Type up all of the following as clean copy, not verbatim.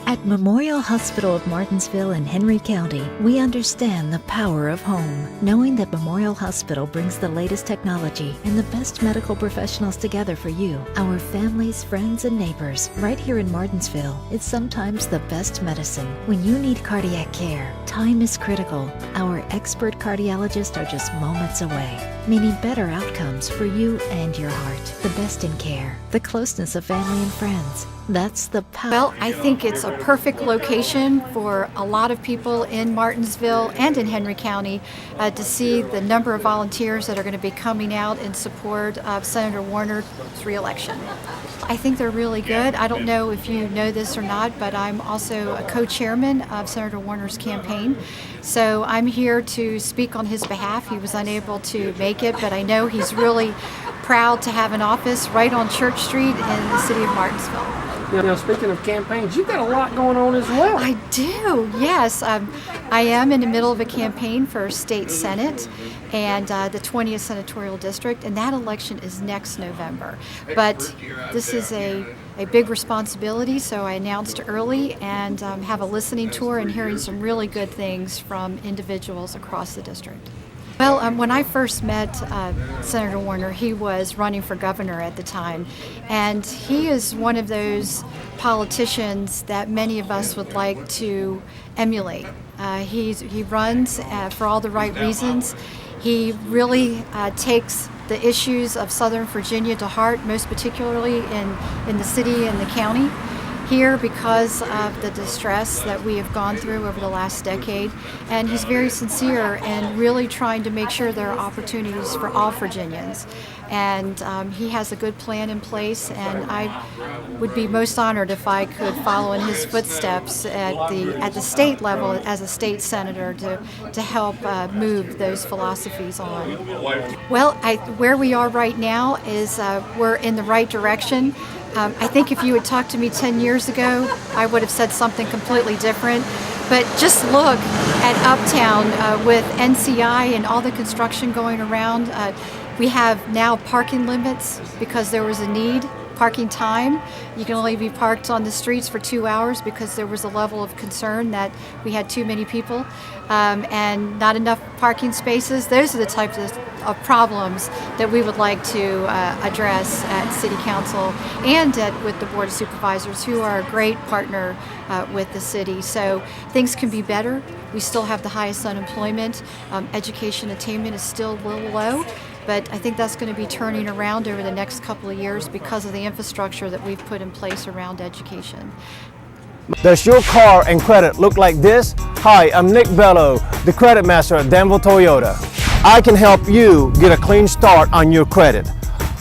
At Memorial Hospital of Martinsville in Henry County, we understand the power of home, knowing that Memorial Hospital brings the latest technology and the best medical professionals together for you, our families, friends, and neighbors. Right here in Martinsville, it's sometimes the best medicine. When you need cardiac care, time is critical. Our expert cardiologists are just moments away, meaning better outcomes for you and your heart. The best in care, the closeness of family and friends. That's the power. Well, I think it's a perfect location for a lot of people in Martinsville and in Henry County to see the number of volunteers that are going to be coming out in support of Senator Warner's re-election. I think they're really good. I don't know if you know this or not, but I'm also a co-chairman of Senator Warner's campaign. So I'm here to speak on his behalf. He was unable to make it, but I know he's really proud to have an office right on Church Street in the city of Martinsville. You know, speaking of campaigns, you've got a lot going on as well. I do, yes. I am in the middle of a campaign for state senate and the 20th senatorial district, and that election is next November. But this is a big responsibility, so I announced early and have a listening tour and hearing some really good things from individuals across the district. Well, when I first met Senator Warner, he was running for governor at the time, and he is one of those politicians that many of us would like to emulate. He runs for all the right reasons. He really takes the issues of Southern Virginia to heart, most particularly in the city and the county here because of the distress that we have gone through over the last decade. And he's very sincere and really trying to make sure there are opportunities for all Virginians. And he has a good plan in place, and I would be most honored if I could follow in his footsteps at the state level as a state senator to help move those philosophies on. Well, where we are right now is we're in the right direction. I think if you had talked to me 10 years ago, I would have said something completely different. But just look at Uptown with NCI and all the construction going around. We have now parking limits because there was a need. Parking time, you can only be parked on the streets for 2 hours because there was a level of concern that we had too many people and not enough parking spaces. Those are the types of problems that we would like to address at City Council and with the Board of Supervisors, who are a great partner with the city. So things can be better. We still have the highest unemployment. Education attainment is still a little low. But I think that's going to be turning around over the next couple of years because of the infrastructure that we've put in place around education. Does your car and credit look like this? Hi, I'm Nick Bello, the credit master at Danville Toyota. I can help you get a clean start on your credit.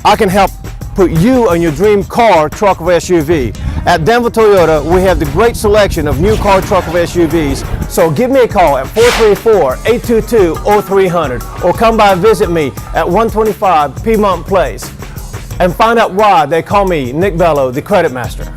I can help put you on your dream car, truck, or SUV. At Danville Toyota, we have the great selection of new car, truck, or SUVs. So give me a call at 434-822-0300 or come by and visit me at 125 Piedmont Place and find out why they call me Nick Bello, the Credit Master.